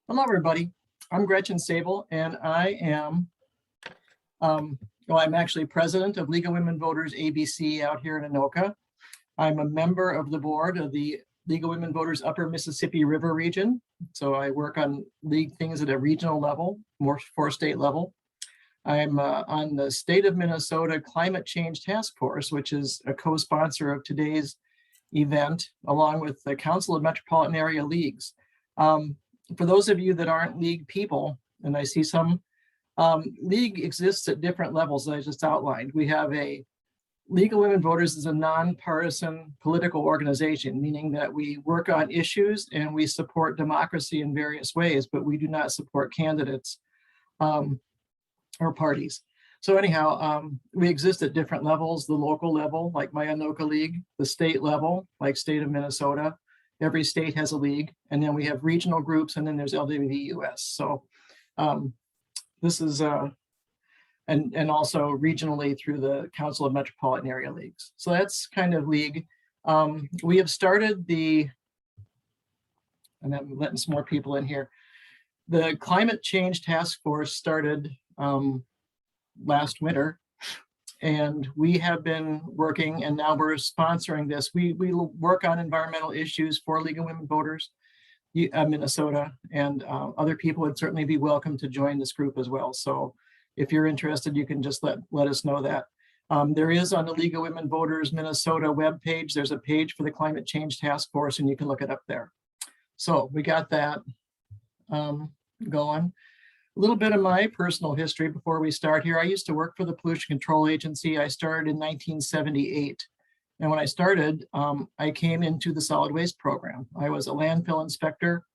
Hello, everybody. I'm Gretchen Sabel, and I am, I'm actually president of League of Women Voters ABC out here in Anoka. I'm a member of the board of the League of Women Voters Upper Mississippi River region. So I work on league things at a regional level, more for state level. I'm on the state of Minnesota Climate Change Task Force, which is a co-sponsor of today's event, along with the Council of Metropolitan Area Leagues. For those of you that aren't league people, and I see some, league exists at different levels that I just outlined. We have a League of Women Voters is a nonpartisan political organization, meaning that we work on issues and we support democracy in various ways, but we do not support candidates or parties. So anyhow, we exist at different levels, the local level, like my Anoka League, the state level, like state of Minnesota. Every state has a league, and then we have regional groups, and then there's LWVUS. So this is, and also regionally through the Council of Metropolitan Area Leagues. So that's kind of league. We have started the, and I'm letting some more people in here. The Climate Change Task Force started last winter, and we have been working, and now we're sponsoring this. We work on environmental issues for League of Women Voters Minnesota, and other people would certainly be welcome to join this group as well. So if you're interested, you can just let us know that. There is on the League of Women Voters Minnesota webpage, there's a page for the Climate Change Task Force, and you can look it up there. So we got that going. A little bit of my personal history before we start here. I used to work for the Pollution Control Agency. I started in 1978. And when I started, I came into the solid waste program. I was a landfill inspector,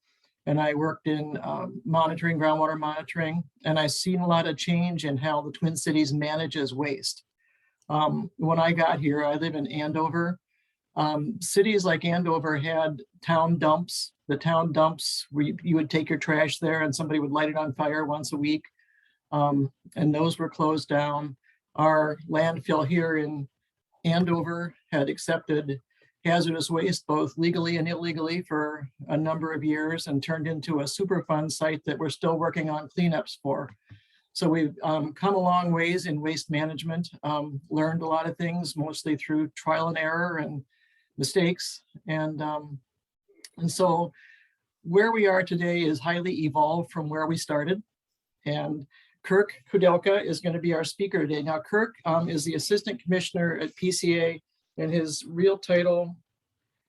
and I worked in monitoring, groundwater monitoring, and I've seen a lot of change in how the Twin Cities manages waste. When I got here, I live in Andover. Cities like Andover had town dumps. The town dumps where you would take your trash there and somebody would light it on fire once a week. And those were closed down. Our landfill here in Andover had accepted hazardous waste both legally and illegally for a number of years and turned into a Superfund site that we're still working on cleanups for. So we've come a long ways in waste management, learned a lot of things, mostly through trial and error and mistakes. And so where we are today is highly evolved from where we started. And Kirk Koudelka is going to be our speaker today. Now, Kirk is the Assistant Commissioner at PCA, and his real title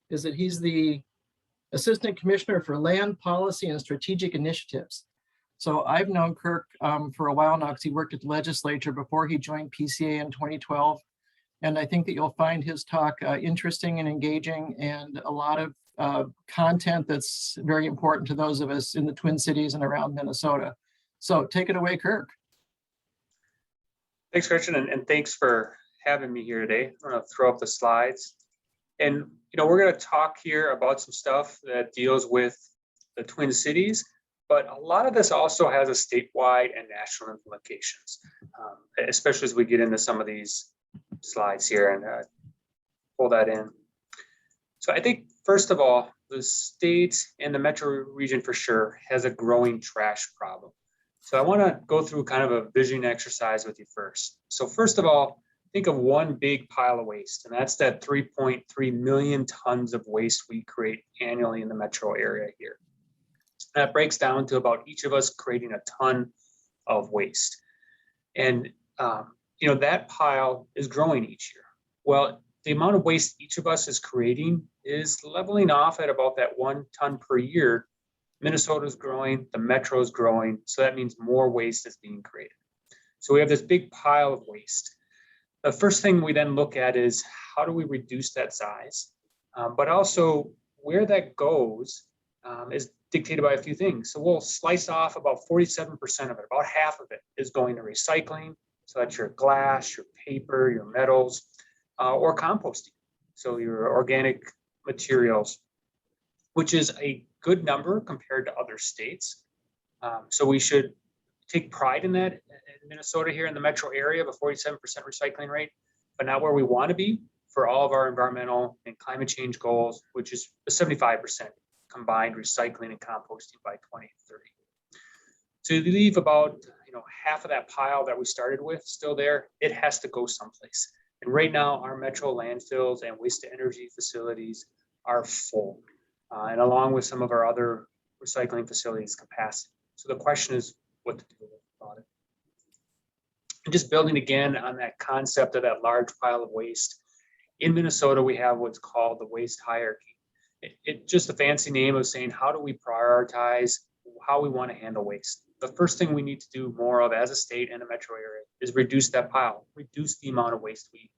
is that he's the Assistant Commissioner for Land Policy and Strategic Initiatives. So I've known Kirk for a while now because he worked at the legislature before he joined PCA in 2012. And I think that you'll find his talk interesting and engaging, and a lot of content that's very important to those of us in the Twin Cities and around Minnesota. So take it away, Kirk. Thanks, Gretchen, and thanks for having me here today. I'm going to throw up the slides. And, we're going to talk here about some stuff that deals with the Twin Cities, but a lot of this also has a statewide and national implications, especially as we get into some of these slides here and pull that in. So I think, first of all, the state and the metro region for sure has a growing trash problem. So I want to go through kind of a vision exercise with you first. So first of all, think of one big pile of waste, and that's that 3.3 million tons of waste we create annually in the metro area here. That breaks down to about each of us creating a ton of waste. And, that pile is growing each year. Well, the amount of waste each of us is creating is leveling off at about that 1 ton per year. Minnesota's growing, the metro is growing, so that means more waste is being created. So we have this big pile of waste. The first thing we then look at is how do we reduce that size? But also where that goes is dictated by a few things. So we'll slice off about 47% of it, about half of it is going to recycling. So that's your glass, your paper, your metals, or composting. So your organic materials, which is a good number compared to other states. So we should take pride in that in Minnesota here in the metro area of a 47% recycling rate, but not where we want to be for all of our environmental and climate change goals, which is a 75% combined recycling and composting by 2030. So you leave about, half of that pile that we started with still there. It has to go someplace. And right now, our metro landfills and waste to energy facilities are full, and along with some of our other recycling facilities capacity. So the question is what to do about it. And just building again on that concept of that large pile of waste. In Minnesota, we have what's called the waste hierarchy. It's just a fancy name of saying, how do we prioritize how we want to handle waste? The first thing we need to do more of as a state and a metro area is reduce that pile, reduce the amount of waste we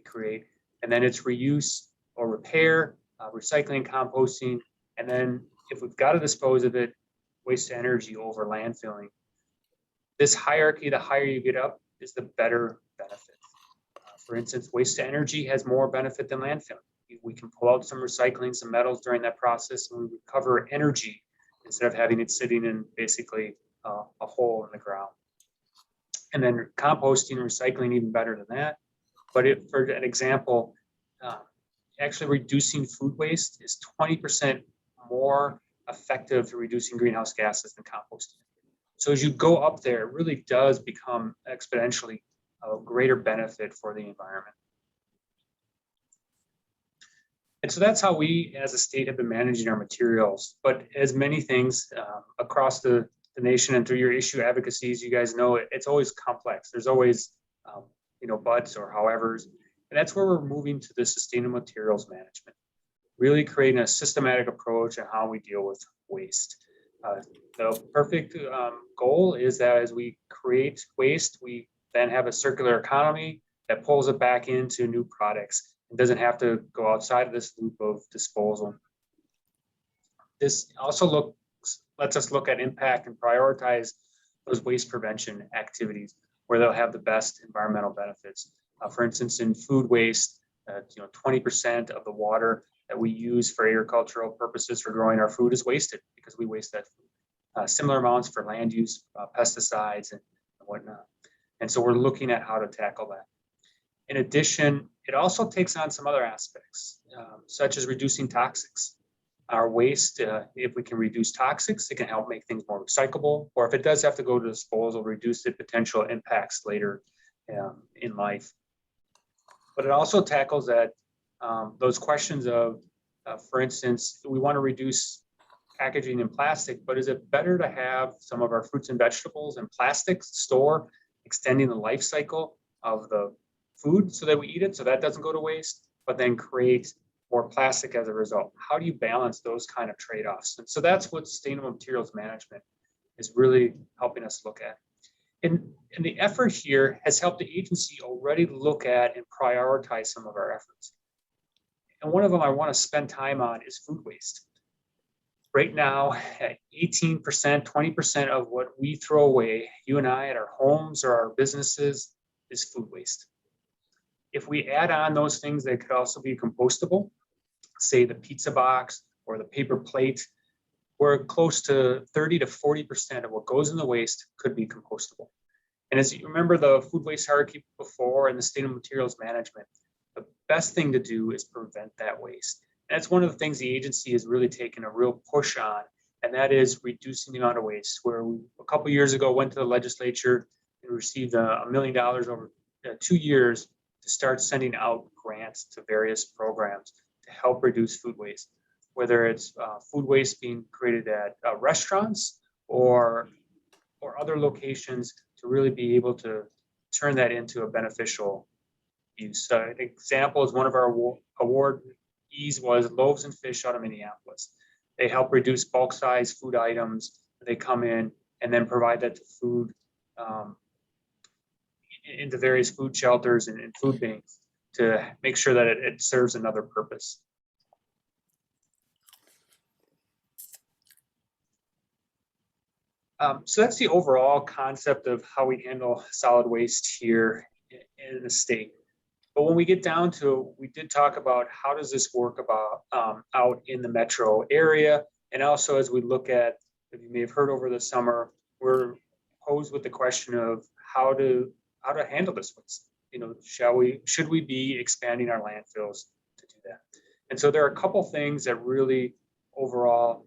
create. And then it's reuse or repair, recycling, composting. And then if we've got to dispose of it, waste energy over landfilling. This hierarchy, the higher you get up, is the better benefit. For instance, waste to energy has more benefit than landfilling. We can pull out some recycling, some metals during that process, and we recover energy instead of having it sitting in basically a hole in the ground. And then composting and recycling even better than that. But for an example, actually reducing food waste is 20% more effective to reducing greenhouse gases than composting. So as you go up there, it really does become exponentially a greater benefit for the environment. And so that's how we as a state have been managing our materials. But as many things across the nation and through your issue advocacies, you guys know it's always complex. There's always, buts or howevers. And that's where we're moving to the sustainable materials management, really creating a systematic approach on how we deal with waste. The perfect goal is that as we create waste, we then have a circular economy that pulls it back into new products. It doesn't have to go outside of this loop of disposal. This also lets us look at impact and prioritize those waste prevention activities where they'll have the best environmental benefits. For instance, in food waste, 20% of the water that we use for agricultural purposes for growing our food is wasted because we waste that food. Similar amounts for land use, pesticides and whatnot. And so we're looking at how to tackle that. In addition, it also takes on some other aspects, such as reducing toxics. Our waste, if we can reduce toxics, it can help make things more recyclable, or if it does have to go to disposal, reduce the potential impacts later in life. But it also tackles that those questions of, for instance, we want to reduce packaging and plastic, but is it better to have some of our fruits and vegetables in plastic store, extending the life cycle of the food so that we eat it, so that doesn't go to waste, but then create more plastic as a result? How do you balance those kind of trade-offs? And so that's what sustainable materials management is really helping us look at. And the effort here has helped the agency already look at and prioritize some of our efforts. And one of them I want to spend time on is food waste. Right now, 18%, 20% of what we throw away, you and I, at our homes or our businesses, is food waste. If we add on those things that could also be compostable, say the pizza box or the paper plate, we're close to 30 to 40% of what goes in the waste could be compostable. And as you remember the food waste hierarchy before and the sustainable materials management, the best thing to do is prevent that waste. And that's one of the things the agency has really taken a real push on, and that is reducing the amount of waste, where we, a couple of years ago, went to the legislature and received $1 million over 2 years to start sending out grants to various programs to help reduce food waste, whether it's food waste being created at restaurants or other locations, to really be able to turn that into a beneficial use. An example is one of our awardees was Loaves and Fish out of Minneapolis. They help reduce bulk size food items. They come in and then provide that to food into various food shelters and food banks to make sure that it serves another purpose. So that's the overall concept of how we handle solid waste here in the state. But when we get down to, we did talk about how does this work out in the metro area, and also as we look at, if you may have heard over the summer, we're posed with the question of how to handle this waste. Should we be expanding our landfills to do that? And so there are a couple things that really overall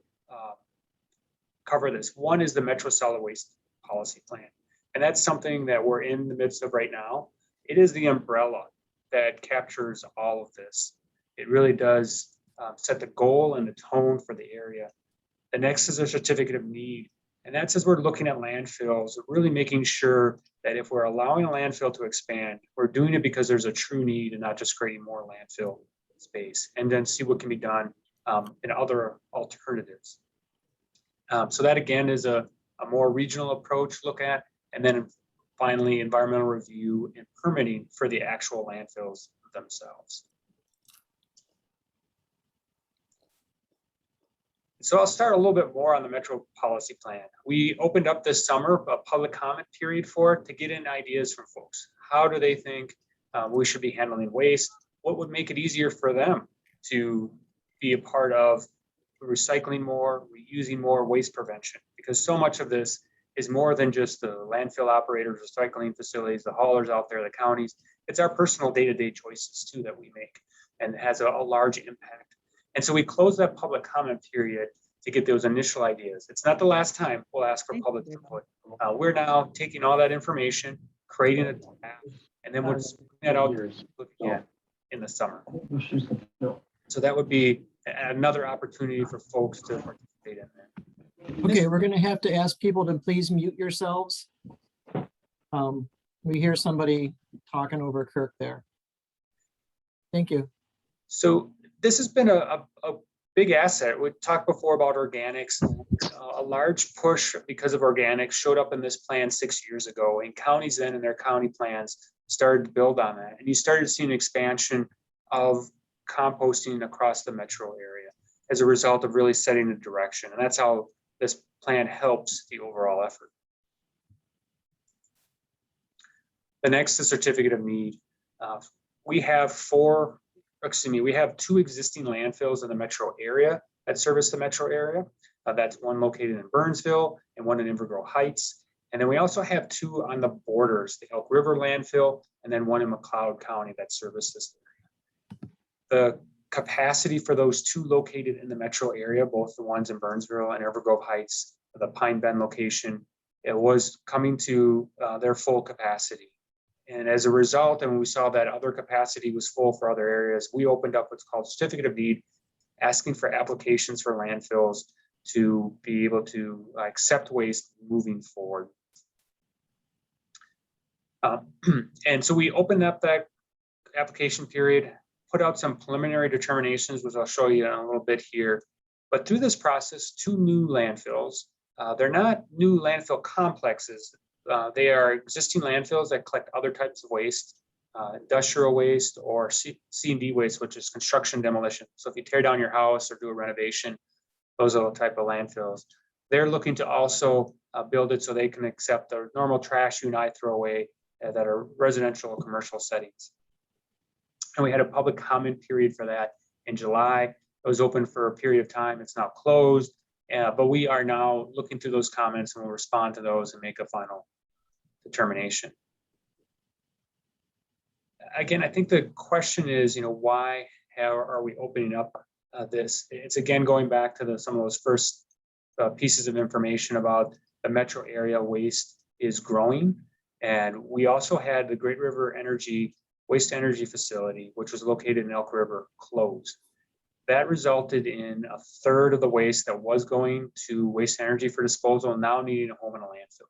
cover this. One is the Metro Solid Waste Policy Plan. And that's something that we're in the midst of right now. It is the umbrella that captures all of this. It really does set the goal and the tone for the area. The next is a certificate of need. And that's as we're looking at landfills, really making sure that if we're allowing a landfill to expand, we're doing it because there's a true need and not just creating more landfill space, and then see what can be done in other alternatives. So that again is a more regional approach look at, and then finally environmental review and permitting for the actual landfills themselves. So I'll start a little bit more on the Metro Policy Plan. We opened up this summer a public comment period for it to get in ideas from folks. How do they think we should be handling waste? What would make it easier for them to be a part of recycling more, reusing more, waste prevention? Because so much of this is more than just the landfill operators, recycling facilities, the haulers out there, the counties. It's our personal day-to-day choices too that we make, and it has a large impact. And so we closed that public comment period to get those initial ideas. It's not the last time we'll ask for public input. We're now taking all that information, creating a draft, and then we'll just bring that out again in the summer. So that would be another opportunity for folks to participate in that. Okay, we're going to have to ask people to please mute yourselves. We hear somebody talking over Kirk there. Thank you. So this has been a big asset. We talked before about organics. A large push because of organics showed up in this plan 6 years ago, and counties then in their county plans started to build on that. And you started seeing expansion of composting across the metro area as a result of really setting the direction. And that's how this plan helps the overall effort. The next is certificate of need. We have two existing landfills in the metro area that service the metro area. That's one located in Burnsville and one in Invergrove Heights. And then we also have two on the borders, the Elk River landfill, and then one in McLeod County that service this area. The capacity for those two located in the metro area, both the ones in Burnsville and Invergrove Heights, the Pine Bend location, it was coming to their full capacity. And as a result, and when we saw that other capacity was full for other areas, we opened up what's called certificate of need, asking for applications for landfills to be able to accept waste moving forward. And so we opened up that application period, put out some preliminary determinations, which I'll show you in a little bit here. But through this process, two new landfills, they're not new landfill complexes. They are existing landfills that collect other types of waste, industrial waste or C&D waste, which is construction demolition. So if you tear down your house or do a renovation, those are the type of landfills. They're looking to also build it so they can accept the normal trash you and I throw away that are residential or commercial settings. And we had a public comment period for that in July. It was open for a period of time. It's now closed, but we are now looking through those comments and we'll respond to those and make a final determination. Again, I think the question is, why are we opening up this? It's again going back to some of those first pieces of information about the metro area waste is growing. And we also had the Great River Waste Energy Facility, which was located in Elk River, closed. That resulted in a third of the waste that was going to waste energy for disposal now needing a home in a landfill.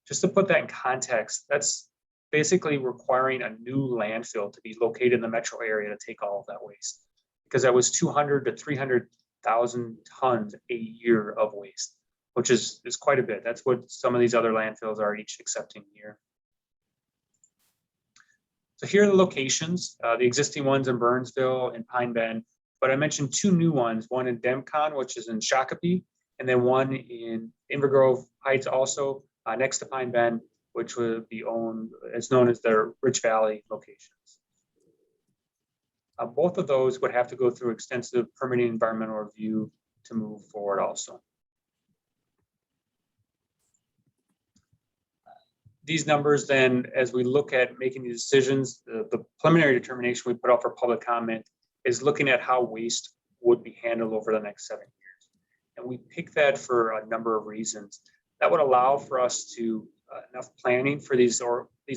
Just to put that in context, that's basically requiring a new landfill to be located in the metro area to take all of that waste, because that was 200 to 300,000 tons a year of waste, which is quite a bit. That's what some of these other landfills are each accepting a year. So here are the locations, the existing ones in Burnsville and Pine Bend, but I mentioned two new ones, one in Demcon, which is in Shakopee, and then one in Invergrove Heights also, next to Pine Bend, which would be owned, it's known as the Rich Valley locations. Both of those would have to go through extensive permitting environmental review to move forward also. These numbers then, as we look at making these decisions, the preliminary determination we put out for public comment is looking at how waste would be handled over the next 7 years. And we pick that for a number of reasons. That would allow for us to enough planning for these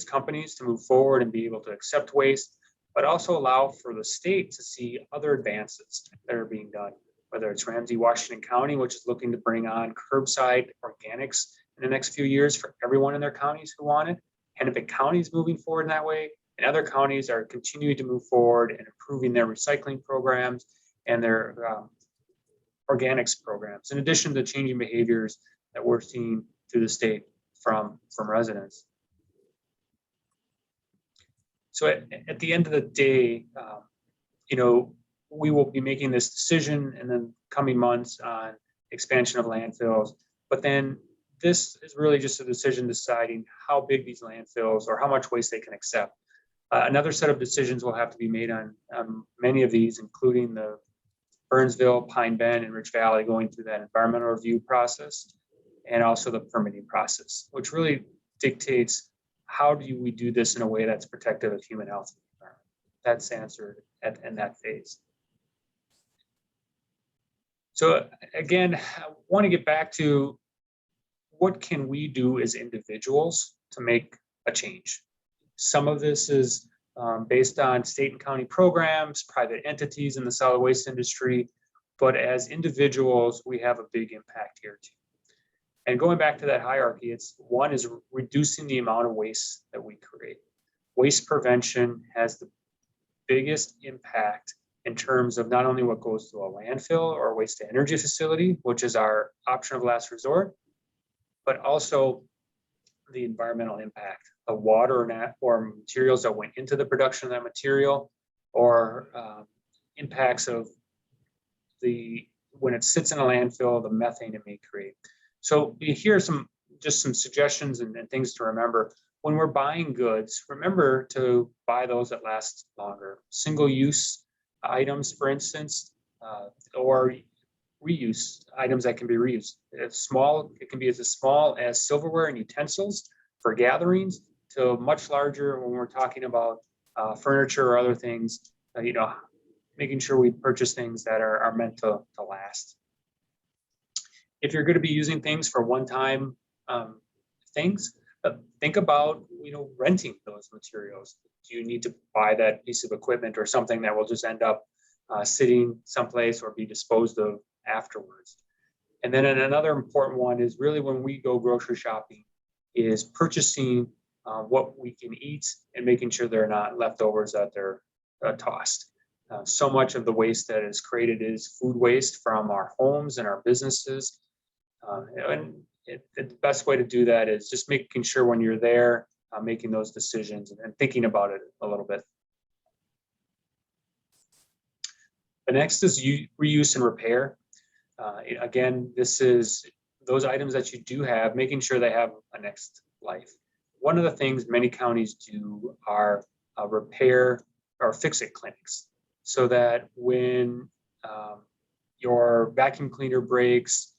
companies to move forward and be able to accept waste, but also allow for the state to see other advances that are being done, whether it's Ramsey, Washington County, which is looking to bring on curbside organics in the next few years for everyone in their counties who want it. Hennepin County is moving forward in that way, and other counties are continuing to move forward and improving their recycling programs and their organics programs, in addition to changing behaviors that we're seeing through the state from residents. So at the end of the day, we will be making this decision in the coming months on expansion of landfills, but then this is really just a decision deciding how big these landfills or how much waste they can accept. Another set of decisions will have to be made on many of these, including the Burnsville, Pine Bend, and Rich Valley going through that environmental review process, and also the permitting process, which really dictates how do we do this in a way that's protective of human health and the environment. That's answered in that phase. So again, I want to get back to what can we do as individuals to make a change. Some of this is based on state and county programs, private entities in the solid waste industry, but as individuals, we have a big impact here too. And going back to that hierarchy, one is reducing the amount of waste that we create. Waste prevention has the biggest impact in terms of not only what goes to a landfill or waste to energy facility, which is our option of last resort, but also the environmental impact of water or materials that went into the production of that material, or impacts of when it sits in a landfill, the methane it may create. So here are some suggestions and things to remember. When we're buying goods, remember to buy those that last longer. Single-use items, for instance, or reuse items that can be reused. It can be as small as silverware and utensils for gatherings to much larger when we're talking about furniture or other things, making sure we purchase things that are meant to last. If you're going to be using things for one-time things, think about renting those materials. Do you need to buy that piece of equipment or something that will just end up sitting someplace or be disposed of afterwards? And then another important one is really when we go grocery shopping is purchasing what we can eat and making sure they're not leftovers that they're tossed. So much of the waste that is created is food waste from our homes and our businesses. And the best way to do that is just making sure when you're there, making those decisions and thinking about it a little bit. The next is reuse and repair. Again, this is those items that you do have, making sure they have a next life. One of the things many counties do are repair or fix-it clinics, so that when your vacuum cleaner breaks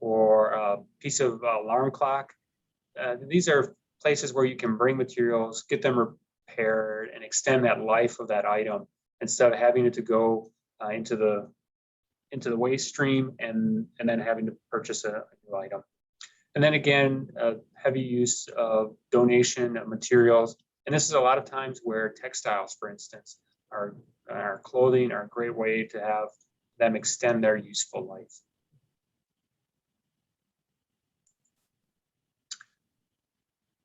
or a piece of alarm clock, these are places where you can bring materials, get them repaired, and extend that life of that item instead of having it to go into the waste stream and then having to purchase a new item. And then again, heavy use of donation of materials. And this is a lot of times where textiles, for instance, our clothing are a great way to have them extend their useful life.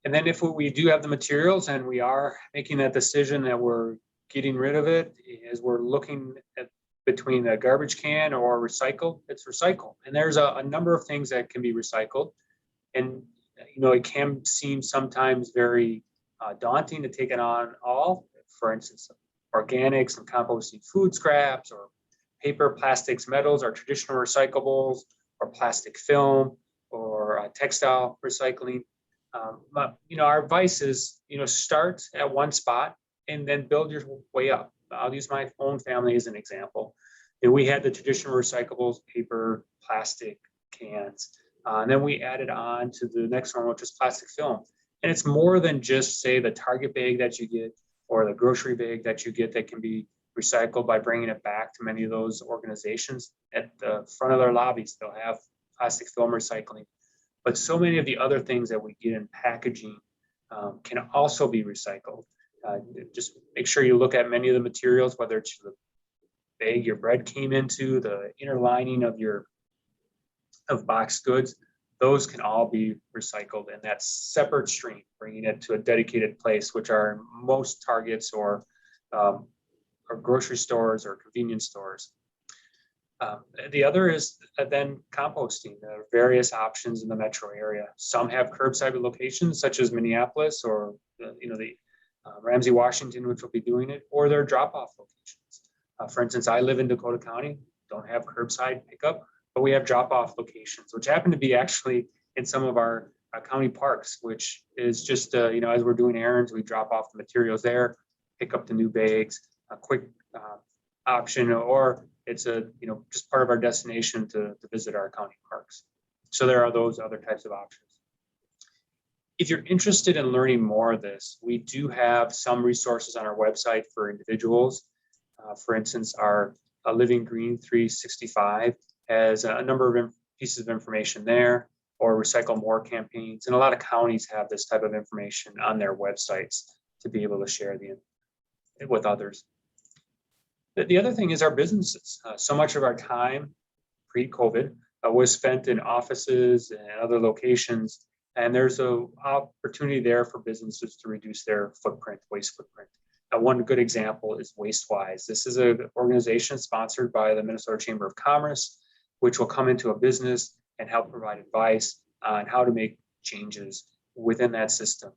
And then if we do have the materials and we are making that decision that we're getting rid of it, as we're looking at between a garbage can or recycle, it's recycle. And there's a number of things that can be recycled. And it can seem sometimes very daunting to take it on all. For instance, organics and composting food scraps, or paper, plastics, metals, or traditional recyclables, or plastic film, or textile recycling. Our advice is, start at one spot and then build your way up. I'll use my own family as an example. We had the traditional recyclables, paper, plastic, cans, and then we added on to the next one, which is plastic film. And it's more than just, say, the Target bag that you get or the grocery bag that you get that can be recycled by bringing it back to many of those organizations. At the front of their lobbies, they'll have plastic film recycling. But so many of the other things that we get in packaging can also be recycled. Just make sure you look at many of the materials, whether it's the bag your bread came into, the inner lining of boxed goods, those can all be recycled in that separate stream, bringing it to a dedicated place, which are most Targets or grocery stores or convenience stores. The other is then composting. There are various options in the metro area. Some have curbside locations, such as Minneapolis or the Ramsey, Washington, which will be doing it, or their drop-off locations. For instance, I live in Dakota County, don't have curbside pickup, but we have drop-off locations, which happen to be actually in some of our county parks, which is just as we're doing errands, we drop off the materials there, pick up the new bags, a quick option, or it's just part of our destination to visit our county parks. So there are those other types of options. If you're interested in learning more of this, we do have some resources on our website for individuals. For instance, our Living Green 365 has a number of pieces of information there, or Recycle More campaigns. And a lot of counties have this type of information on their websites to be able to share with others. The other thing is our businesses. So much of our time pre-COVID was spent in offices and other locations. And there's an opportunity there for businesses to reduce their waste footprint. One good example is Wastewise. This is an organization sponsored by the Minnesota Chamber of Commerce, which will come into a business and help provide advice on how to make changes within that system.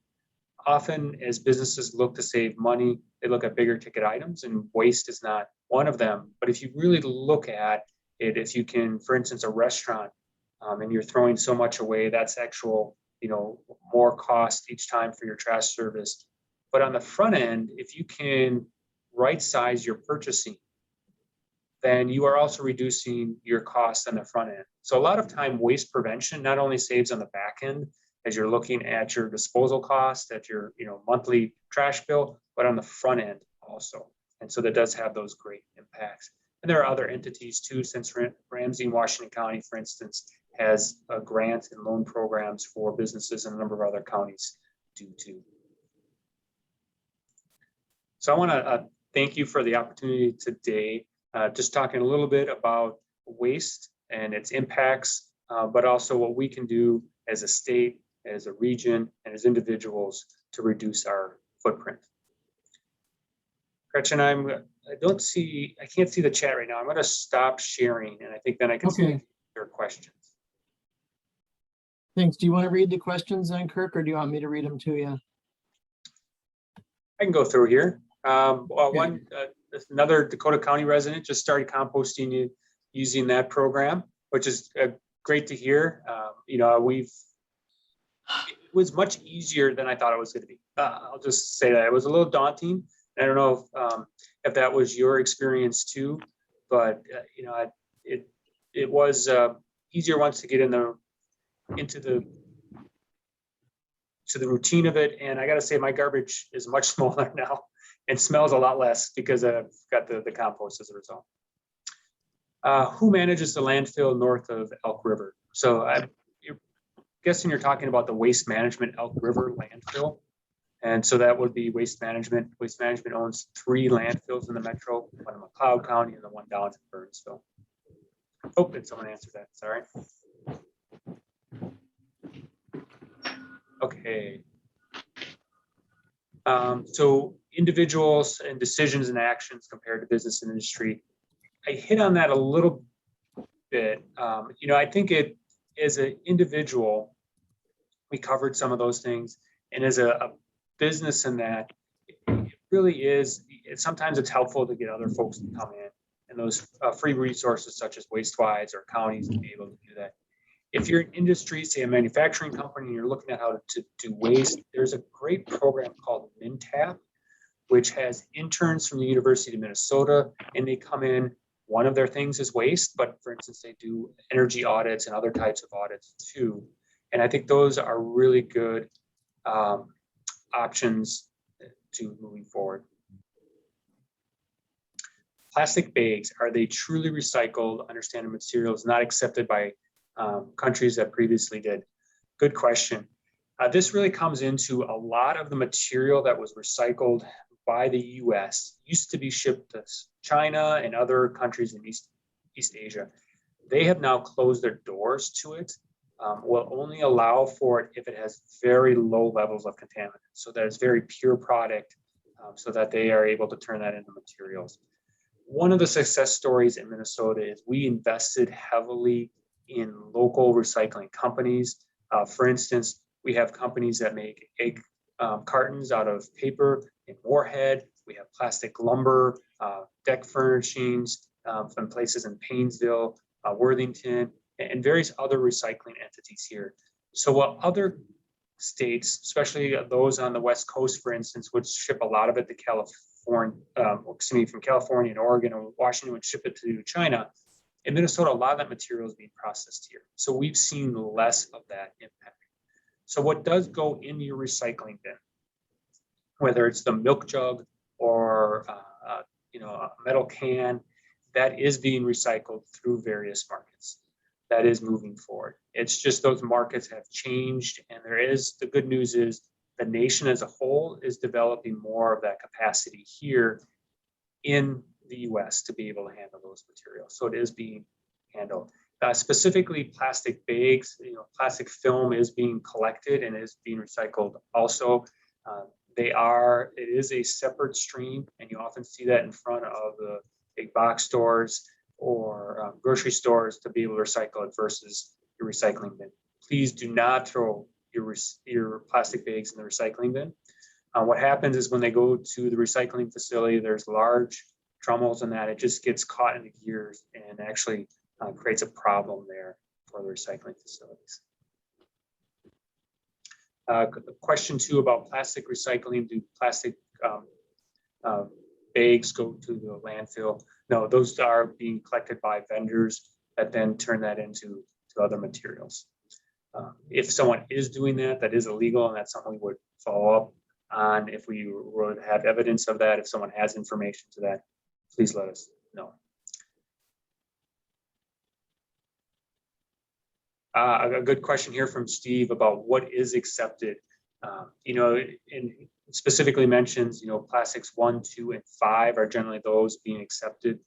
Often, as businesses look to save money, they look at bigger ticket items, and waste is not one of them. But if you really look at it, if you can, for instance, a restaurant, and you're throwing so much away, that's actual, more cost each time for your trash service. But on the front end, if you can right size your purchasing, then you are also reducing your costs on the front end. So a lot of time, waste prevention not only saves on the back end as you're looking at your disposal cost, at your monthly trash bill, but on the front end also. And so that does have those great impacts. And there are other entities too, since Ramsey, Washington County, for instance, has a grant and loan programs for businesses, and a number of other counties do too. So I want to thank you for the opportunity today, just talking a little bit about waste and its impacts, but also what we can do as a state, as a region, and as individuals to reduce our footprint. Gretchen, I can't see the chat right now. I'm going to stop sharing, and I think then I can see your questions. Thanks. Do you want to read the questions then, Kirk, or do you want me to read them to you? I can go through here. Another Dakota County resident just started composting using that program, which is great to hear. It was much easier than I thought it was going to be. I'll just say that it was a little daunting. I don't know if that was your experience too, but it was easier once to get into the routine of it. And I got to say, my garbage is much smaller now and smells a lot less because I've got the compost as a result. Who manages the landfill north of Elk River? So I'm guessing you're talking about the Waste Management Elk River landfill. And so that would be Waste Management. Waste Management owns 3 landfills in the metro, one in McLeod County and the one down in Burnsville. Oh, did someone answer that? Sorry. Okay. So individuals and decisions and actions compared to business and industry. I hit on that a little bit. I think as an individual, we covered some of those things, and as a business in that, it really is, sometimes it's helpful to get other folks to come in, and those free resources such as Wastewise or counties to be able to do that. If you're in industry, say a manufacturing company, and you're looking at how to do waste, there's a great program called MinTap, which has interns from the University of Minnesota, and they come in. One of their things is waste, but for instance, they do energy audits and other types of audits too. And I think those are really good options to moving forward. Plastic bags, are they truly recycled? Understanding materials not accepted by countries that previously did. Good question. This really comes into a lot of the material that was recycled by the US used to be shipped to China and other countries in East Asia. They have now closed their doors to it. Will only allow for it if it has very low levels of contaminants, so that it's very pure product, so that they are able to turn that into materials. One of the success stories in Minnesota is we invested heavily in local recycling companies. For instance, we have companies that make egg cartons out of paper in Moorhead. We have plastic lumber, deck furnishings from places in Painesville, Worthington, and various other recycling entities here. So while other states, especially those on the West Coast, for instance, would ship a lot of it to California, from California and Oregon and Washington would ship it to China. In Minnesota, a lot of that material is being processed here. So we've seen less of that impact. So what does go in your recycling bin, whether it's the milk jug or a metal can, that is being recycled through various markets. That is moving forward. It's just those markets have changed, and the good news is the nation as a whole is developing more of that capacity here in the US to be able to handle those materials. So it is being handled. Specifically plastic bags, plastic film is being collected and is being recycled also. It is a separate stream, and you often see that in front of the big box stores or grocery stores to be able to recycle it versus your recycling bin. Please do not throw your plastic bags in the recycling bin. What happens is when they go to the recycling facility, there's large trommels and that it just gets caught in the gears and actually creates a problem there for the recycling facilities. Question 2 about plastic recycling. Do plastic bags go to the landfill? No, those are being collected by vendors that then turn that into other materials. If someone is doing that, that is illegal, and that's something we would follow up on if we would have evidence of that. If someone has information to that, please let us know. A good question here from Steve about what is accepted. And specifically mentions, plastics 1, 2, and 5 are generally those being accepted.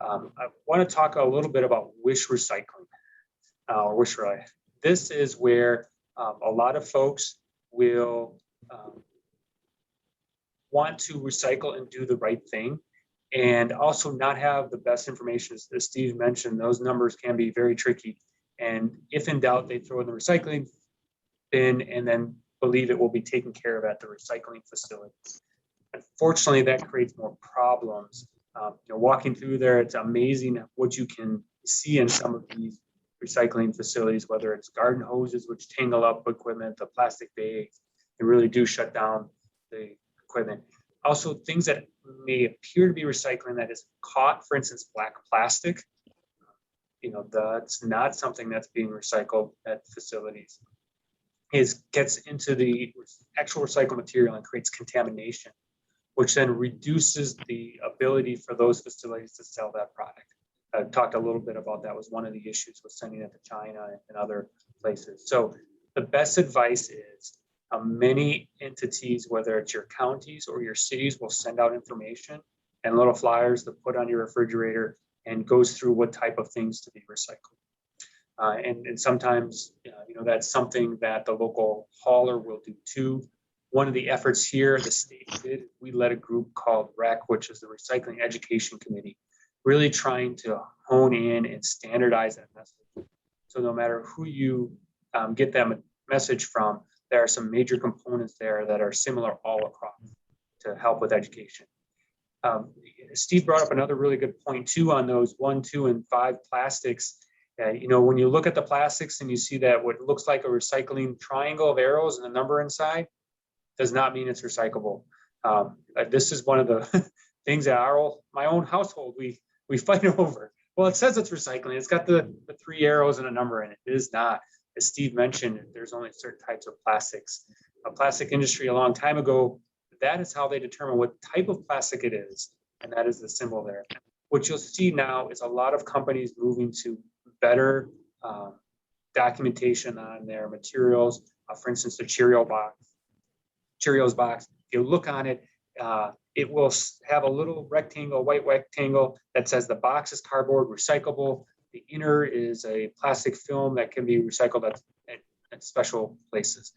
I want to talk a little bit about wish recycling. This is where a lot of folks will want to recycle and do the right thing, and also not have the best information. As Steve mentioned, those numbers can be very tricky. And if in doubt, they throw in the recycling bin and then believe it will be taken care of at the recycling facility. Unfortunately, that creates more problems. Walking through there, it's amazing what you can see in some of these recycling facilities, whether it's garden hoses, which tangle up equipment, the plastic bags, they really do shut down the equipment. Also, things that may appear to be recycling that is caught, for instance, black plastic, that's not something that's being recycled at facilities. It gets into the actual recycled material and creates contamination, which then reduces the ability for those facilities to sell that product. I talked a little bit about that was one of the issues with sending it to China and other places. So the best advice is many entities, whether it's your counties or your cities, will send out information and little flyers to put on your refrigerator and goes through what type of things to be recycled. And sometimes, that's something that the local hauler will do too. One of the efforts here, the state did, we led a group called REC, which is the Recycling Education Committee, really trying to hone in and standardize that message. So no matter who you get that message from, there are some major components there that are similar all across to help with education. Steve brought up another really good point too on those 1, 2, and 5 plastics. When you look at the plastics and you see that what looks like a recycling triangle of arrows and a number inside, does not mean it's recyclable. This is one of the things that my own household we fight over. Well, it says it's recycling. It's got the 3 arrows and a number in it. It is not. As Steve mentioned, there's only certain types of plastics. A plastic industry a long time ago, that is how they determine what type of plastic it is, and that is the symbol there. what you'll see now is a lot of companies moving to better documentation on their materials. For instance, the Cheerios box. If you look on it, it will have a little rectangle, white rectangle that says the box is cardboard recyclable. The inner is a plastic film that can be recycled at special places.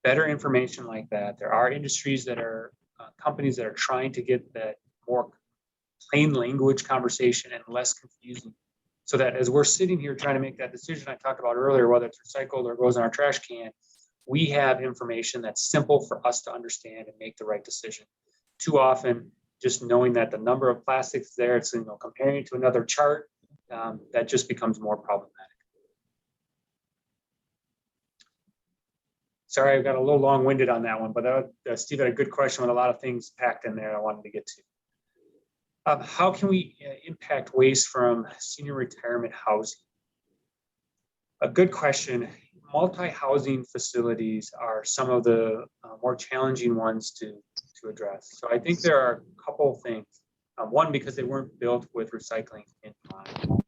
Better information like that. There are industries that are companies that are trying to get that more plain language conversation and less confusing, so that as we're sitting here trying to make that decision I talked about earlier, whether it's recycled or goes in our trash can, we have information that's simple for us to understand and make the right decision. Too often, just knowing that the number of plastics there, it's, you know, comparing it to another chart, that just becomes more problematic. Sorry, I got a little long-winded on that one, but Steve had a good question with a lot of things packed in there I wanted to get to. How can we impact waste from senior retirement housing? A good question. Multi-housing facilities are some of the more challenging ones to address. So I think there are a couple of things. One, because they weren't built with recycling in mind.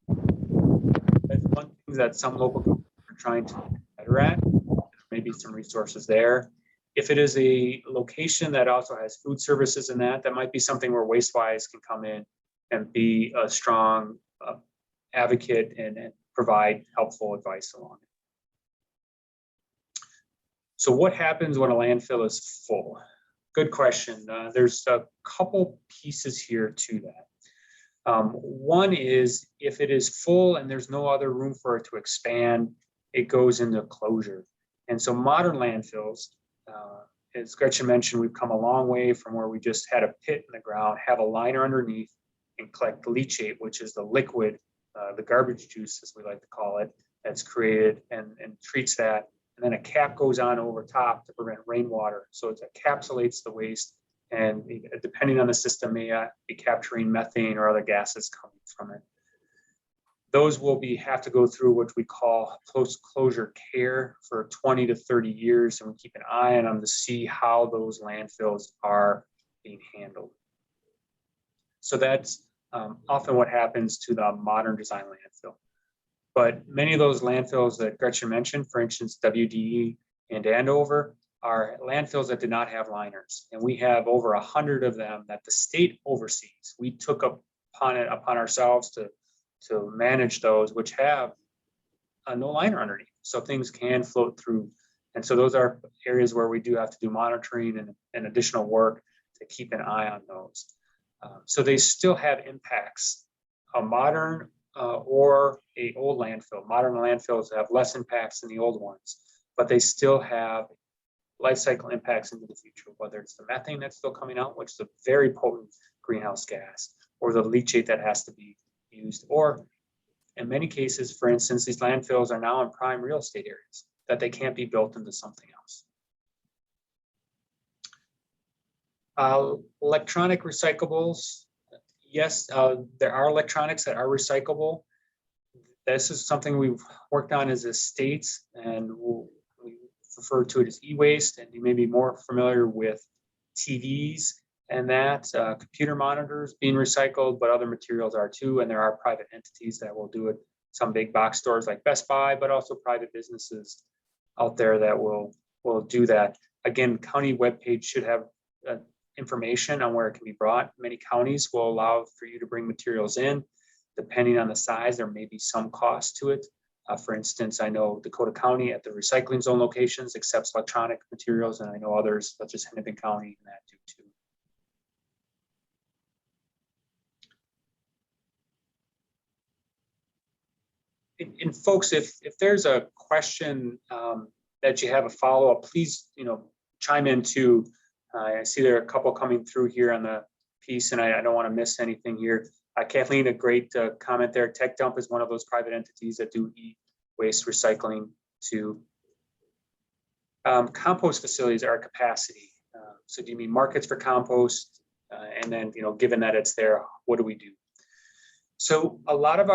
That's one thing that some local governments are trying to get better at. Maybe some resources there. If it is a location that also has food services in that might be something where Wastewise can come in and be a strong advocate and provide helpful advice along it. So what happens when a landfill is full? Good question. There's a couple pieces here to that. One is if it is full and there's no other room for it to expand, it goes into closure. And so modern landfills, as Gretchen mentioned, we've come a long way from where we just had a pit in the ground, have a liner underneath, and collect leachate, which is the liquid, the garbage juice, as we like to call it, that's created and treats that. And then a cap goes on over top to prevent rainwater. So it encapsulates the waste, and depending on the system, may be capturing methane or other gases coming from it. Those will have to go through what we call post-closure care for 20 to 30 years, and we keep an eye on them to see how those landfills are being handled. So that's often what happens to the modern design landfill. But many of those landfills that Gretchen mentioned, for instance, WDE and Andover, are landfills that did not have liners. And we have over 100 of them that the state oversees. We took upon ourselves to manage those, which have no liner underneath. So things can float through. And so those are areas where we do have to do monitoring and additional work to keep an eye on those. So they still have impacts. A modern or a old landfill. Modern landfills have less impacts than the old ones, but they still have life cycle impacts into the future, whether it's the methane that's still coming out, which is a very potent greenhouse gas, or the leachate that has to be used, or in many cases, for instance, these landfills are now in prime real estate areas that they can't be built into something else. Electronic recyclables. Yes, there are electronics that are recyclable. This is something we've worked on as a state, and we refer to it as e-waste, and you may be more familiar with TVs and that, computer monitors being recycled, but other materials are too, and there are private entities that will do it. Some big box stores like Best Buy, but also private businesses out there that will do that. Again, county webpage should have information on where it can be brought. Many counties will allow for you to bring materials in. Depending on the size, there may be some cost to it. For instance, I know Dakota County at the recycling zone locations accepts electronic materials, and I know others such as Hennepin County and that do too. And folks, if there's a question that you have a follow-up, please, chime in too. I see there are a couple coming through here on the piece, and I don't want to miss anything here. Kathleen, a great comment there. Tech Dump is one of those private entities that do e-waste recycling too. Compost facilities are a capacity. So do you mean markets for compost? And then, given that it's there, what do we do? So a lot of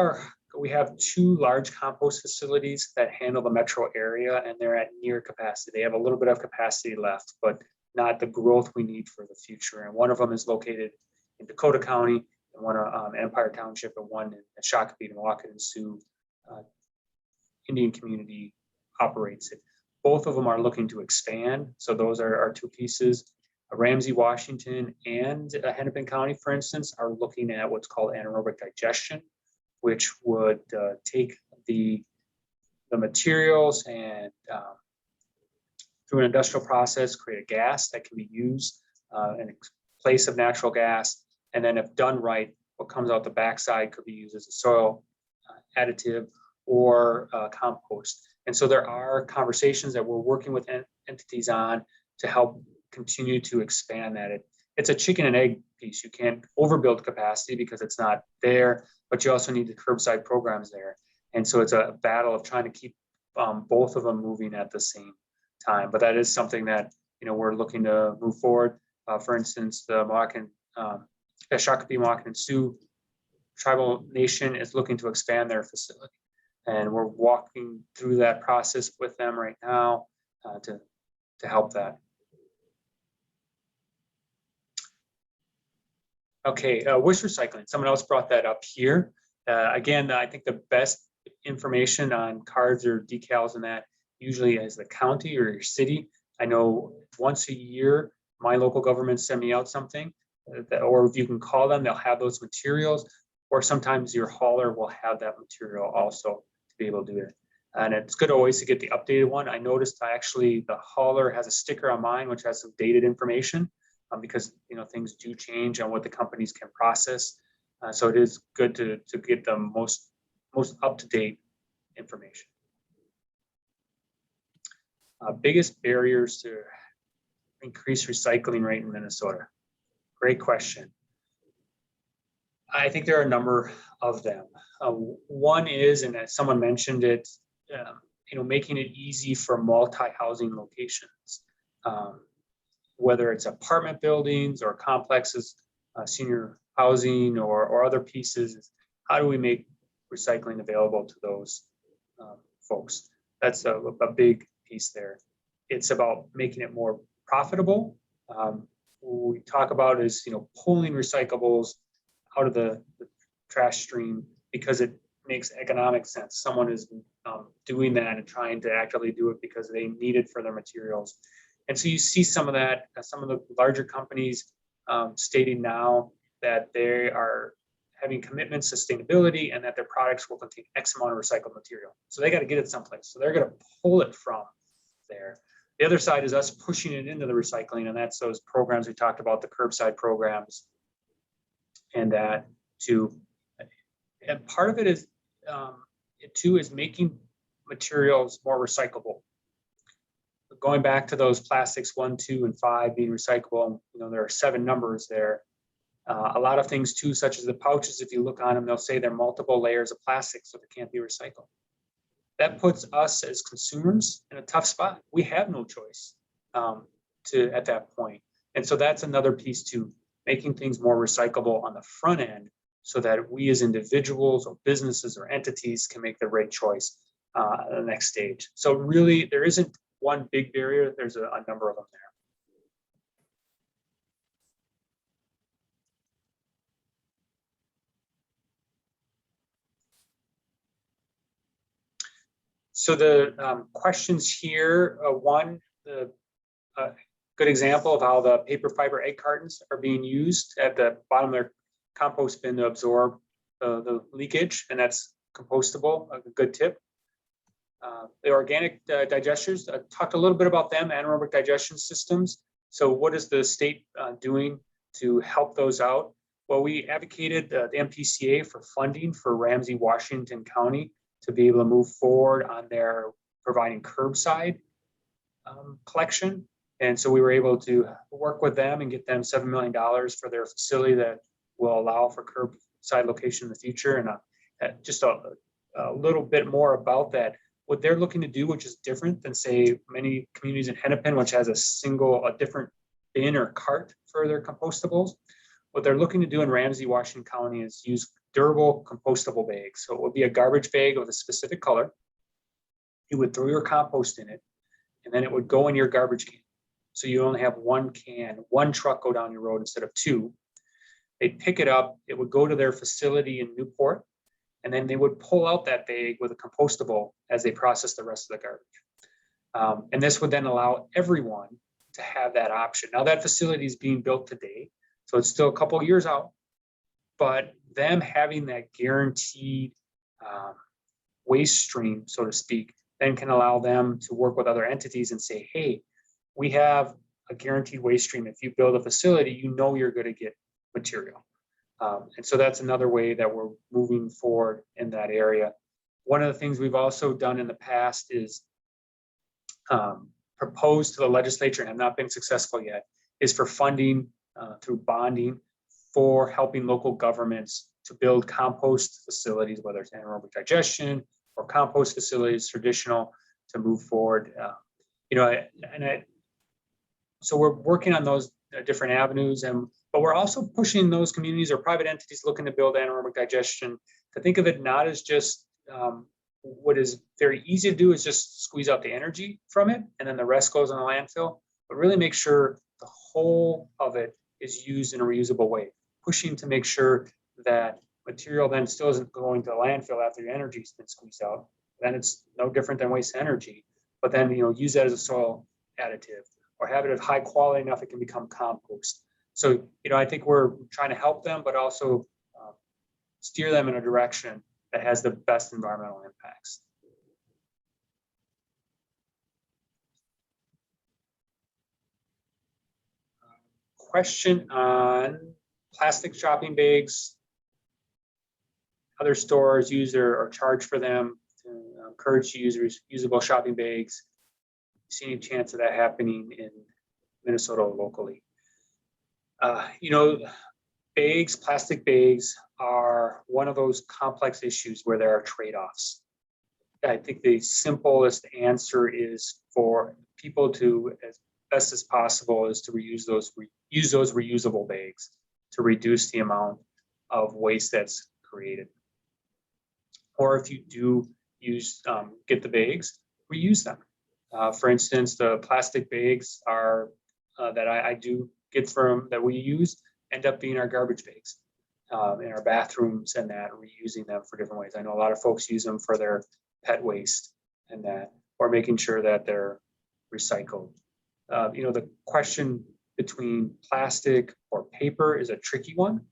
we have 2 large compost facilities that handle the metro area, and they're at near capacity. They have a little bit of capacity left, but not the growth we need for the future. And one of them is located in Dakota County, and one Empire Township, and one in Shakopee and Walken and Sioux Indian community operates it. Both of them are looking to expand. So those are our two pieces. Ramsey, Washington, and Hennepin County, for instance, are looking at what's called anaerobic digestion, which would take the materials and through an industrial process, create a gas that can be used in place of natural gas. And then if done right, what comes out the backside could be used as a soil additive or compost. And so there are conversations that we're working with entities on to help continue to expand that. It's a chicken and egg piece. You can't overbuild capacity because it's not there, but you also need the curbside programs there. And so it's a battle of trying to keep both of them moving at the same time. But that is something that, you know, we're looking to move forward. For instance, the Shakopee, Mohawk, and Sioux tribal nation is looking to expand their facility. And we're walking through that process with them right now to help that. Okay, waste recycling. Someone else brought that up here. Again, I think the best information on cards or decals and that usually is the county or your city. I know once a year, my local government send me out something, or if you can call them, they'll have those materials, or sometimes your hauler will have that material also to be able to do it. And it's good always to get the updated one. I noticed actually the hauler has a sticker on mine, which has some dated information because, you know, things do change on what the companies can process. So it is good to get the most up-to-date information. Biggest barriers to increase recycling rate in Minnesota? Great question. I think there are a number of them. One is, and as someone mentioned it, you know, making it easy for multi-housing locations, whether it's apartment buildings or complexes, senior housing or other pieces. How do we make recycling available to those folks? That's a big piece there. It's about making it more profitable. What we talk about is, you know, pulling recyclables out of the trash stream because it makes economic sense. Someone is doing that and trying to actively do it because they need it for their materials. And so you see some of that, some of the larger companies stating now that they are having commitments to sustainability and that their products will contain X amount of recycled material. So they got to get it someplace. So they're going to pull it from there. The other side is us pushing it into the recycling, and that's those programs we talked about, the curbside programs, and that too. And part of it is, it too is making materials more recyclable. Going back to those plastics 1, 2, and 5 being recyclable, you know, there are 7 numbers there. A lot of things too, such as the pouches, if you look on them, they'll say they're multiple layers of plastic, so they can't be recycled. That puts us as consumers in a tough spot. We have no choice at that point. And so that's another piece to making things more recyclable on the front end so that we as individuals or businesses or entities can make the right choice at the next stage. So really, there isn't one big barrier. There's a number of them there. So the questions here, one, the good example of how the paper fiber egg cartons are being used at the bottom of their compost bin to absorb the leakage, and that's compostable, a good tip. The organic digesters, I talked a little bit about them, anaerobic digestion systems. So what is the state doing to help those out? Well, we advocated the MPCA for funding for Ramsey, Washington County to be able to move forward on their providing curbside collection. And so we were able to work with them and get them $7 million for their facility that will allow for curbside location in the future. And just a little bit more about that. What they're looking to do, which is different than, say, many communities in Hennepin, which has a different bin or cart for their compostables. What they're looking to do in Ramsey, Washington County is use durable compostable bags. So it would be a garbage bag with a specific color. You would throw your compost in it, and then it would go in your garbage can. So you only have one can, one truck go down your road instead of 2. they'd pick it up, it would go to their facility in Newport, and then they would pull out that bag with a compostable as they process the rest of the garbage. And this would then allow everyone to have that option. Now that facility is being built today, so it's still a couple of years out, but them having that guaranteed waste stream, so to speak, then can allow them to work with other entities and say, hey, we have a guaranteed waste stream. If you build a facility, you know you're going to get material. And so that's another way that we're moving forward in that area. One of the things we've also done in the past is proposed to the legislature and have not been successful yet, is for funding through bonding for helping local governments to build compost facilities, whether it's anaerobic digestion or compost facilities, traditional, to move forward. So we're working on those different avenues, but we're also pushing those communities or private entities looking to build anaerobic digestion to think of it not as just what is very easy to do is just squeeze out the energy from it, and then the rest goes in a landfill, but really make sure the whole of it is used in a reusable way, pushing to make sure that material then still isn't going to the landfill after your energy's been squeezed out. Then it's no different than waste energy, but then use that as a soil additive or have it at high quality enough it can become compost. So I think we're trying to help them, but also steer them in a direction that has the best environmental impacts. Question on plastic shopping bags. Other stores use or charge for them to encourage to use reusable shopping bags. See any chance of that happening in Minnesota locally? Bags, plastic bags are one of those complex issues where there are trade-offs. I think the simplest answer is for people to, as best as possible, is to use those reusable bags to reduce the amount of waste that's created. Or if you do get the bags, reuse them. For instance, the plastic bags are that I do get that we use end up being our garbage bags in our bathrooms and that, reusing them for different ways. I know a lot of folks use them for their pet waste and that, or making sure that they're recycled. The question between plastic or paper is a tricky one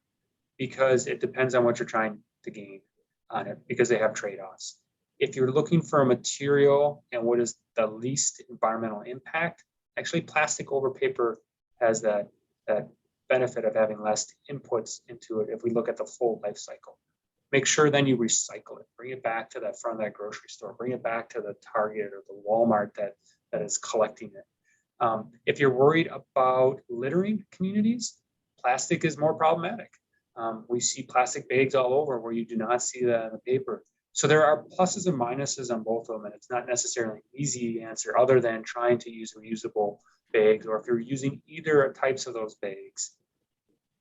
because it depends on what you're trying to gain on it, because they have trade-offs. If you're looking for a material and what is the least environmental impact, actually plastic over paper has that benefit of having less inputs into it if we look at the full life cycle. Make sure then you recycle it, bring it back to that front of that grocery store, bring it back to the Target or the Walmart that is collecting it. If you're worried about littering communities, plastic is more problematic. We see plastic bags all over where you do not see that in the paper. So there are pluses and minuses on both of them, and it's not necessarily an easy answer other than trying to use reusable bags, or if you're using either types of those bags,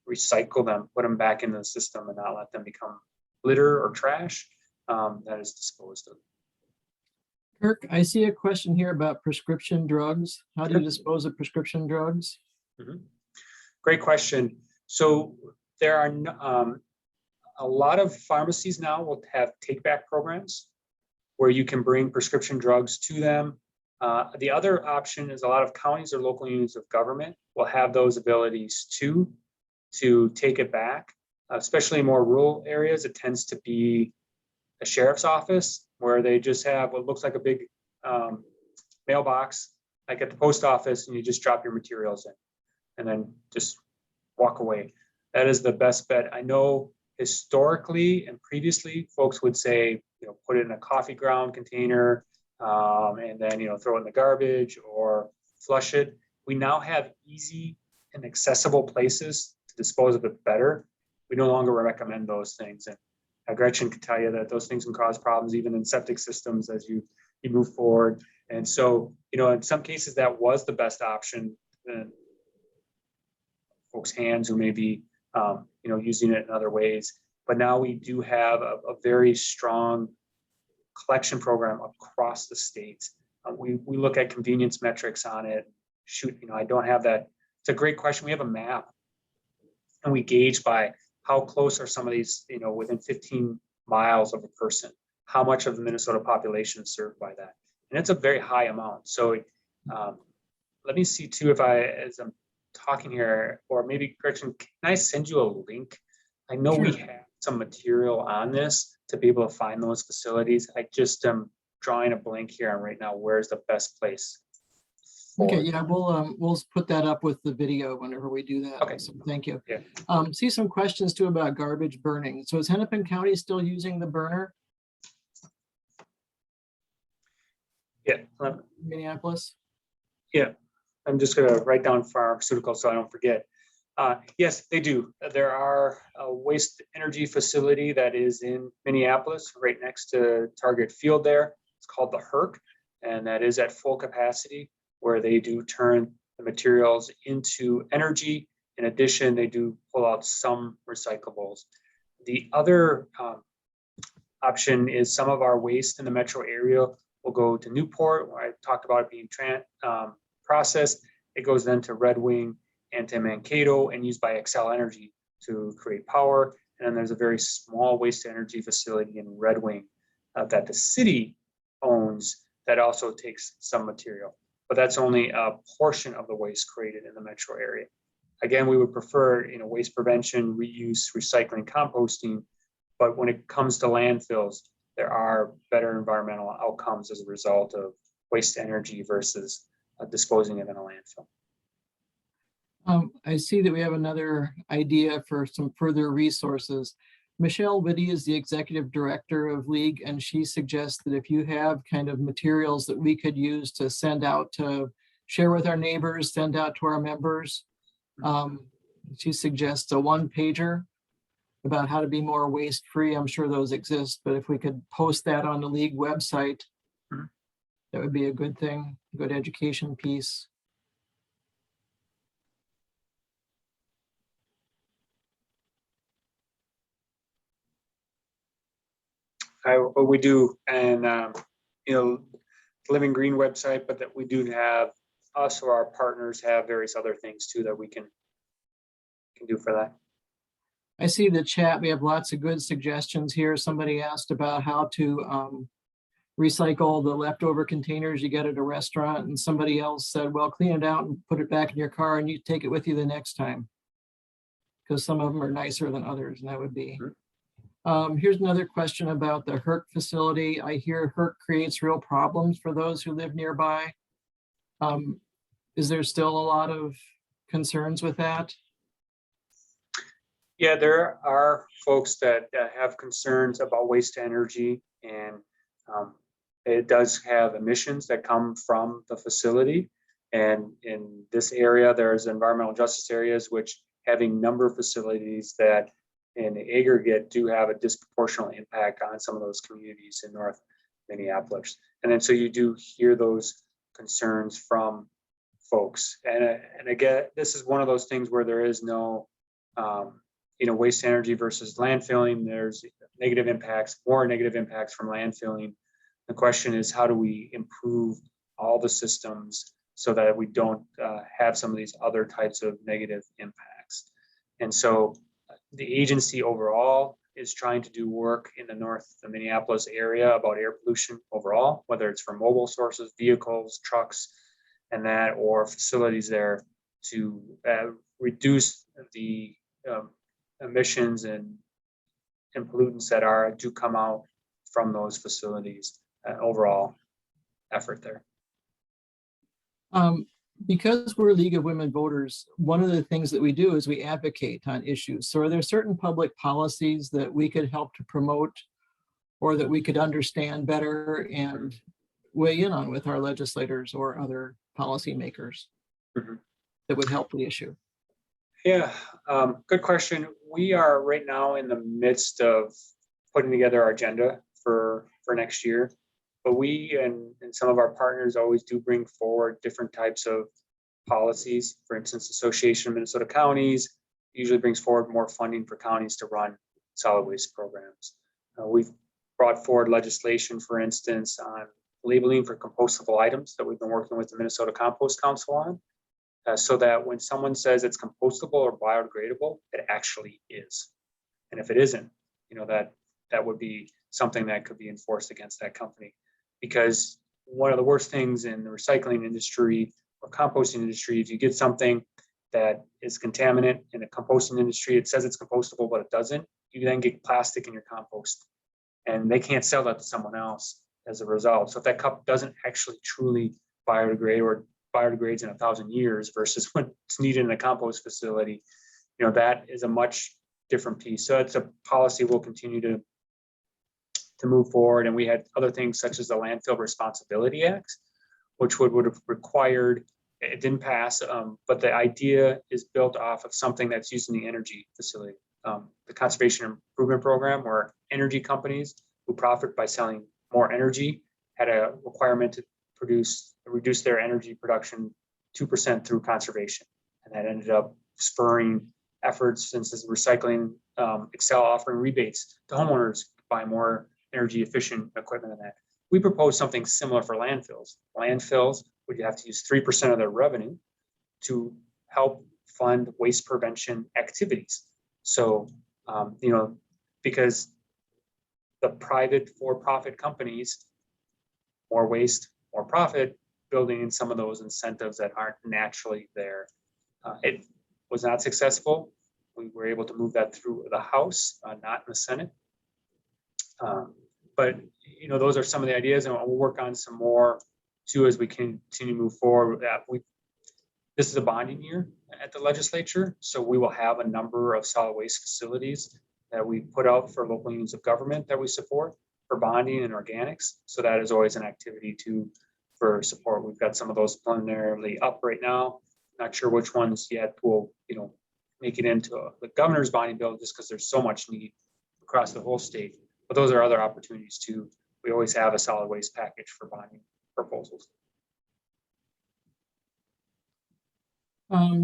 recycle them, put them back into the system and not let them become litter or trash that is disposed of. Kirk, I see a question here about prescription drugs. How do you dispose of prescription drugs? Mm-hmm. Great question. So there are a lot of pharmacies now will have take-back programs where you can bring prescription drugs to them. The other option is a lot of counties or local units of government will have those abilities to take it back, especially in more rural areas. It tends to be a sheriff's office where they just have what looks like a big mailbox, like at the post office, and you just drop your materials in and then just walk away. That is the best bet. I know historically and previously folks would say, put it in a coffee ground container and then, throw it in the garbage or flush it. We now have easy and accessible places to dispose of it better. We no longer recommend those things. And Gretchen can tell you that those things can cause problems even in septic systems as you move forward. And so, in some cases that was the best option in folks' hands who may be, using it in other ways. But now we do have a very strong collection program across the state. We look at convenience metrics on it. I don't have that. It's a great question. We have a map And we gauge by how close are some of these, within 15 miles of a person, how much of the Minnesota population is served by that. And it's a very high amount. So let me see too, as I'm talking here, or maybe Gretchen, can I send you a link? I know we Sure. have some material on this to be able to find those facilities. I just am drawing a blank here on right now, where's the best place? Okay, yeah, we'll put that up with the video whenever we do that. Okay. So thank you. Yeah. See some questions too about garbage burning. So is Hennepin County still using the burner? Yeah. Minneapolis? Yeah. I'm just going to write down pharmaceutical so I don't forget. Yes, they do. There are a waste energy facility that is in Minneapolis, right next to Target Field there. It's called the Kirk, and that is at full capacity, where they do turn the materials into energy. In addition, they do pull out some recyclables. The other option is some of our waste in the metro area will go to Newport, where I talked about it being processed. It goes then to Red Wing and to Mankato and used by Xcel Energy to create power. And then there's a very small waste energy facility in Red Wing that the city owns that also takes some material. But that's only a portion of the waste created in the metro area. Again, we would prefer waste prevention, reuse, recycling, composting. But when it comes to landfills, there are better environmental outcomes as a result of waste energy versus disposing it in a landfill. I see that we have another idea for some further resources. Michelle Whitty is the executive director of League, and she suggests that if you have kind of materials that we could use to send out to share with our neighbors, send out to our members, she suggests a one-pager about how to be more waste-free. I'm sure those exist, but if we could post that on the League website, that would be a good thing, good education piece. We do, and Living Green website, but that we do have us or our partners have various other things too that we can do for that. I see the chat. We have lots of good suggestions here. Somebody asked about how to recycle the leftover containers you get at a restaurant, and somebody else said, well, clean it out and put it back in your car and you take it with you the next time, because some of them are nicer than others, and that would be. Here's another question about the Herc facility. I hear Herc creates real problems for those who live nearby. Is there still a lot of concerns with that? Yeah, there are folks that have concerns about waste energy, and it does have emissions that come from the facility. And in this area, there's environmental justice areas, which having number of facilities that in the aggregate do have a disproportionate impact on some of those communities in North Minneapolis. And then so you do hear those concerns from folks. And again, this is one of those things where there is no, waste energy versus landfilling. There's negative impacts, more negative impacts from landfilling. The question is, how do we improve all the systems so that we don't have some of these other types of negative impacts? And so the agency overall is trying to do work in the Minneapolis area about air pollution overall, whether it's from mobile sources, vehicles, trucks, and that, or facilities there to reduce the emissions and pollutants that do come out from those facilities. Overall effort there. Because we're a League of Women Voters, one of the things that we do is we advocate on issues. So are there certain public policies that we could help to promote or that we could understand better and weigh in on with our legislators or other policymakers that would help the issue? Yeah, good question. We are right now in the midst of putting together our agenda for next year. But we and some of our partners always do bring forward different types of policies. For instance, Association of Minnesota Counties usually brings forward more funding for counties to run solid waste programs. We've brought forward legislation, for instance, on labeling for compostable items that we've been working with the Minnesota Compost Council on. so that when someone says it's compostable or biodegradable, it actually is. And if it isn't, that would be something that could be enforced against that company. Because one of the worst things in the recycling industry or composting industry, if you get something that is contaminant in the composting industry, it says it's compostable, but it doesn't, you then get plastic in your compost. And they can't sell that to someone else as a result. So if that cup doesn't actually truly biodegrade or biodegrades in 1,000 years versus what's needed in a compost facility, that is a much different piece. So it's a policy we'll continue to move forward. And we had other things such as the Landfill Responsibility Act, which would have required, it didn't pass, but the idea is built off of something that's used in the energy facility. The Conservation Improvement Program, where energy companies who profit by selling more energy had a requirement to reduce their energy production 2% through conservation. And that ended up spurring efforts since this recycling Excel offering rebates to homeowners to buy more energy efficient equipment than that. We propose something similar for landfills. Landfills would have to use 3% of their revenue to help fund waste prevention activities. So, because the private for-profit companies, more waste, more profit, building in some of those incentives that aren't naturally there. It was not successful. We were able to move that through the House, not in the Senate. But those are some of the ideas, and we'll work on some more too as we continue to move forward. This is a bonding year at the legislature, so we will have a number of solid waste facilities that we put out for local units of government that we support for bonding and organics. So that is always an activity for support. We've got some of those preliminarily up right now. Not sure which ones yet will make it into the governor's bonding bill, just because there's so much need across the whole state. But those are other opportunities too. We always have a solid waste package for bonding proposals.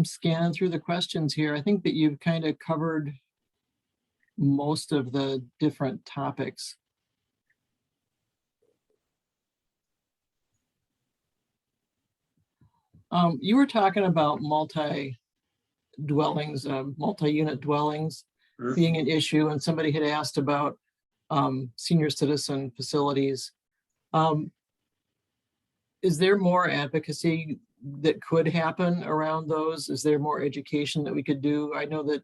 Scanning through the questions here, I think that you've kind of covered most of the different topics. You were talking about multi-unit dwellings being an issue, and somebody had asked about senior citizen facilities. Is there more advocacy that could happen around those? Is there more education that we could do? I know that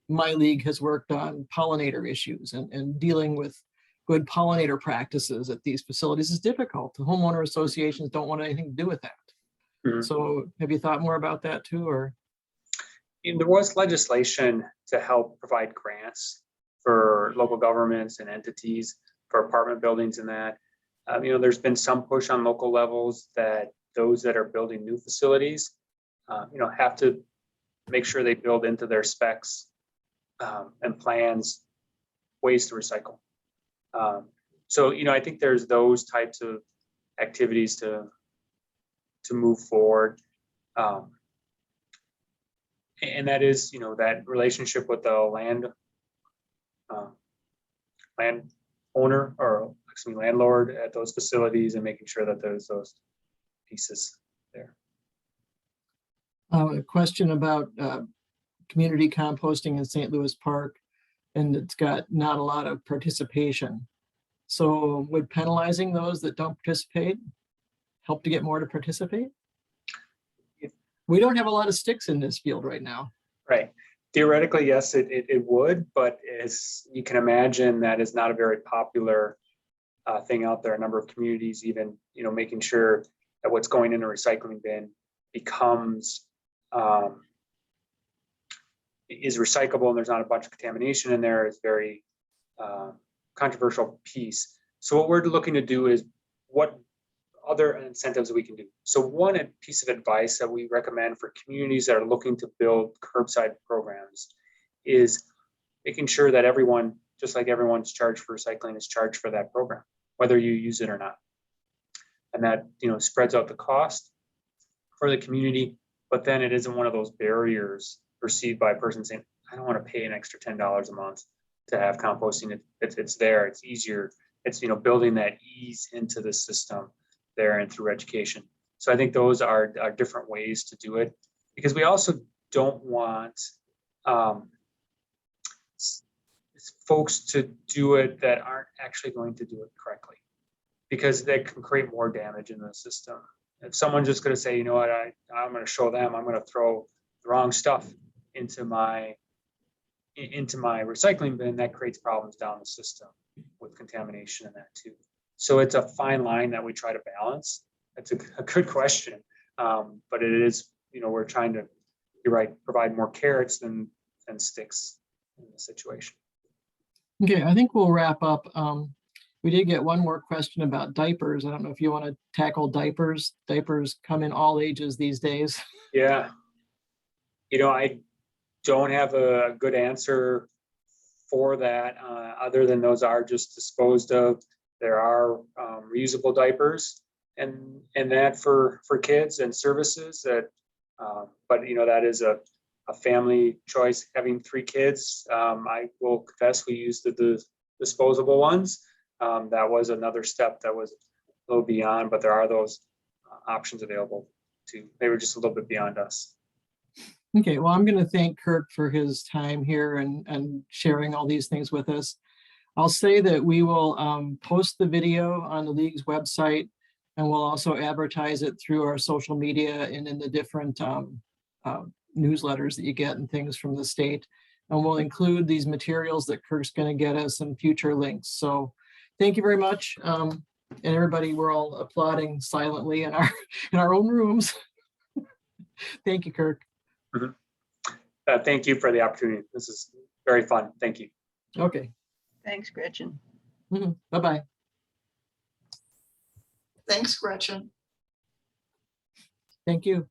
my league has worked on pollinator issues, and dealing with good pollinator practices at these facilities is difficult. The homeowner associations don't want anything to do with that. So have you thought more about that too, or? There was legislation to help provide grants for local governments and entities for apartment buildings and that. There's been some push on local levels that those that are building new facilities, have to make sure they build into their specs and plans ways to recycle. So, I think there's those types of activities to move forward. And that is, that relationship with the landlord at those facilities, and making sure that there's those pieces there. A question about community composting in St. Louis Park, and it's got not a lot of participation. So would penalizing those that don't participate help to get more to participate? We don't have a lot of sticks in this field right now. Right. Theoretically, yes, it would, but as you can imagine, that is not a very popular thing out there. A number of communities even, making sure that what's going in a recycling bin becomes is recyclable and there's not a bunch of contamination in there is very controversial piece. So what we're looking to do is what other incentives we can do. So one piece of advice that we recommend for communities that are looking to build curbside programs is making sure that everyone, just like everyone's charged for recycling, is charged for that program, whether you use it or not. And that, spreads out the cost for the community, but then it isn't one of those barriers perceived by a person saying, I don't want to pay an extra $10 a month to have composting. It's there, it's easier. It's, building that ease into the system there and through education. So I think those are different ways to do it. because we also don't want folks to do it that aren't actually going to do it correctly, because that can create more damage in the system. If someone's just going to say, you know what, I'm going to show them, I'm going to throw the wrong stuff into my recycling bin, that creates problems down the system with contamination and that too. So it's a fine line that we try to balance. That's a good question. But it is, we're trying to, you're right, provide more carrots than sticks in the situation. Okay, I think we'll wrap up. We did get one more question about diapers. I don't know if you want to tackle diapers. Diapers come in all ages these days. Yeah. I don't have a good answer for that, other than those are just disposed of. There are reusable diapers and that for kids and services that, but that is a family choice. Having 3 kids, I will confess we used the disposable ones. That was another step that was a little beyond, but there are those options available too. They were just a little bit beyond us. Okay, well, I'm going to thank Kirk for his time here and sharing all these things with us. I'll say that we will post the video on the league's website, and we'll also advertise it through our social media and in the different newsletters that you get and things from the state. And we'll include these materials that Kirk's going to get us and future links. So thank you very much. And everybody, we're all applauding silently in our own rooms. Thank you, Kirk. Mm-hmm. Thank you for the opportunity. This is very fun. Thank you. Okay. Thanks, Gretchen. Mm-hmm. Bye-bye. Thanks, Gretchen. Thank you.